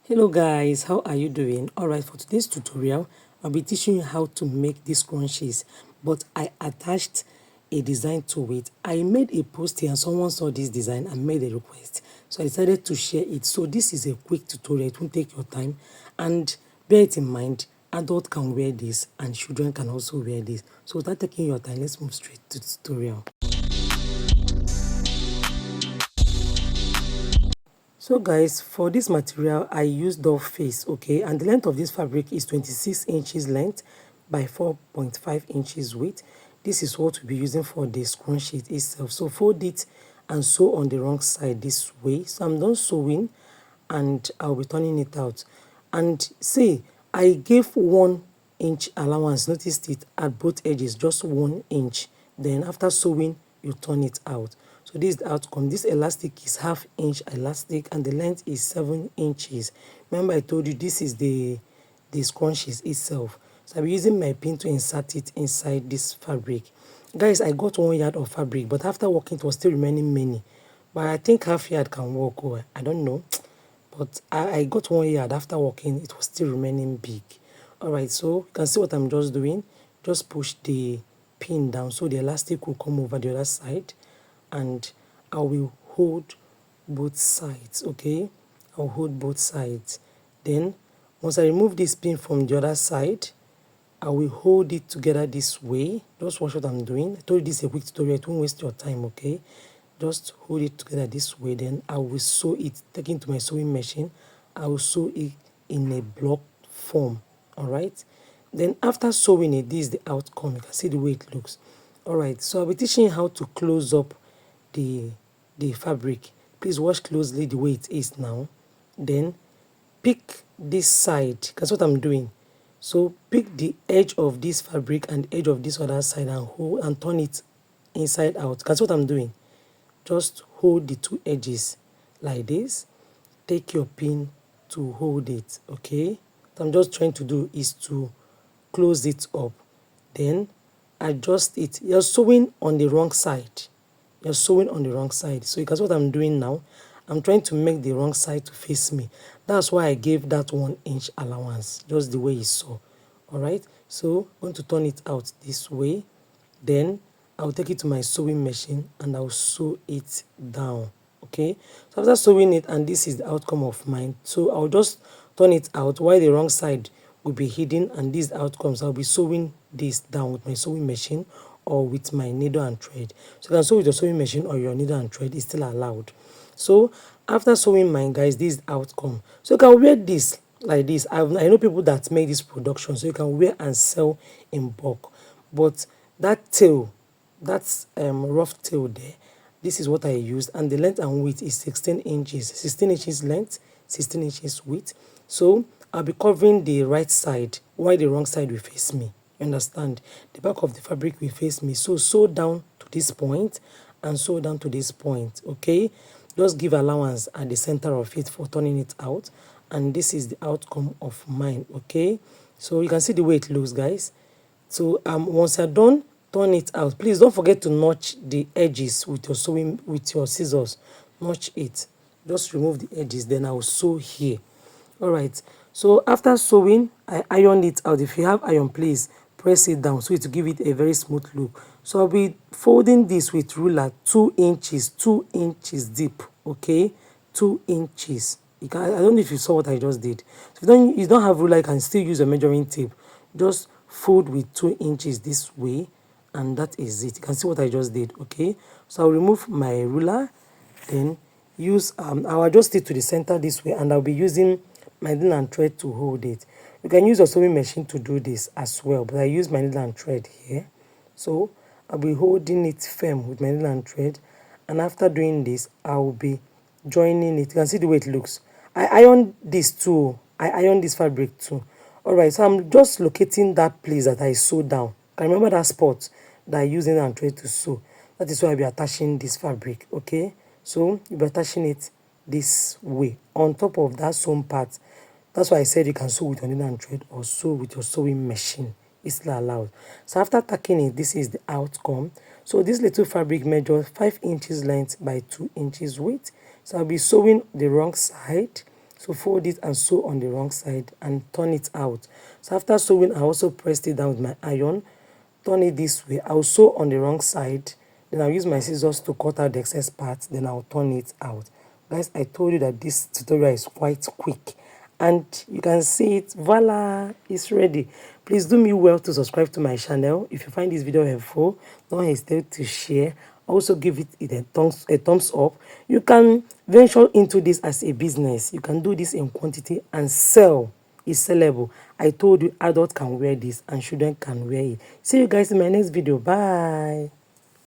Hello guys, how are you doing? Alright, for today's tutorial I'll be teaching you how to make these scrunchies, but I attached a design to it. I made a post here and someone saw this design and made a request, so I decided to share it. So this is a quick tutorial, it won't take your time, and bear it in mind, adults can wear this and children can also wear this. So without taking your time, let's move straight to the tutorial. So guys, for this material I used doll face, okay, and the length of this fabric is 26 inches length by 4.5 inches width. This is what we'll be using for the scrunchie itself. So fold it and sew on the wrong side this way. So I'm done sewing and I'll be turning it out. And see, I gave 1 inch allowance, noticed it at both edges, just 1 inch. Then after sewing you turn it out. So this is the outcome. This elastic is ½ inch elastic and the length is 7 inches. Remember I told you this is the scrunchies itself. So I'll be using my pin to insert it inside this fabric. Guys, I got 1 yard of fabric, but after working it was still remaining many. But I think ½ yard can work. Oh, I don't know. But I got 1 yard after working, it was still remaining big. Alright, so you can see what I'm just doing. Just push the pin down so the elastic will come over the other side, and I will hold both sides. Okay, I'll hold both sides. Then once I remove this pin from the other side, I will hold it together this way. Just watch what I'm doing. I told you this is a quick tutorial, it won't waste your time. Okay, just hold it together this way. Then I will sew it, take it to my sewing machine. I will sew it in a block form. All right, then after sewing it, this is the outcome. You can see the way it looks. All right, so I'll be teaching you how to close up the fabric. Please watch closely the way it is now. Then pick this side. That's what I'm doing. So pick the edge of this fabric and edge of this other side and hold and turn it inside out. That's what I'm doing. Just hold the two edges like this. Take your pin to hold it. Okay, what I'm just trying to do is to close it up. Then adjust it. You're sewing on the wrong side. You're sewing on the wrong side. So you can see what I'm doing now. I'm trying to make the wrong side to face me. That's why I gave that 1 inch allowance, just the way you saw. All right, so I'm going to turn it out this way. Then I'll take it to my sewing machine and I'll sew it down. Okay, so after sewing it, and this is the outcome of mine, so I'll just turn it out while the wrong side will be hidden, and these outcomes I'll be sewing this down with my sewing machine or with my needle and thread. So you can sew with your sewing machine or your needle and thread, is still allowed. So after sewing mine, guys, this is the outcome. So you can wear this like this. I know people that make this production, so you can wear and sell in bulk. But that tail, that's rough tail there, this is what I used, and the length and width is 16 inches. 16 inches length, 16 inches width. So I'll be covering the right side while the wrong side will face me. You understand? The back of the fabric will face me. So sew down to this point and sew down to this point. Okay, just give allowance at the center of it for turning it out, and this is the outcome of mine. Okay, so you can see the way it looks, guys. So once you're done, turn it out. Please don't forget to notch the edges with your sewing, with your scissors. Notch it. Just remove the edges, then I will sew here. All right, so after sewing, I ironed it out. If you have iron, please press it down so it will give it a very smooth look. So I'll be folding this with ruler 2 inches, 2 inches deep. Okay, 2 inches. You can, I don't know if you saw what I just did. So if you don't have ruler, you can still use a measuring tape. Just fold with 2 inches this way, and that is it. You can see what I just did. Okay, so I'll remove my ruler, then use I'll adjust it to the center this way, and I'll be using my needle and thread to hold it. You can use your sewing machine to do this as well, but I use my needle and thread here. So I'll be holding it firm with my needle and thread, and after doing this I'll be joining it. You can see the way it looks. I ironed this too. I ironed this fabric too. All right, so I'm just locating that place that I sewed down. I remember that spot that I used needle and thread to sew. That is why I'll be attaching this fabric. Okay, so you'll be attaching it this way on top of that sewn part. That's why I said you can sew with your needle and thread or sew with your sewing machine. It's still allowed. So after tacking it, this is the outcome. So this little fabric measures 5 inches length by 2 inches width. So I'll be sewing the wrong side So fold it and sew on the wrong side and turn it out. So after sewing, I also pressed it down with my iron, turn it this way. I'll sew on the wrong side, then I'll use my scissors to cut out the excess part, then I'll turn it out. Guys, I told you that this tutorial is quite quick, and you can see it. Voila, it's ready. Please do me well to subscribe to my channel. If you find this video helpful, don't hesitate to share. Also give it a thumbs up. You can venture into this as a business. You can do this in quantity and sell. It's sellable. I told you adults can wear this and children can wear it. See you guys in my next video. Bye.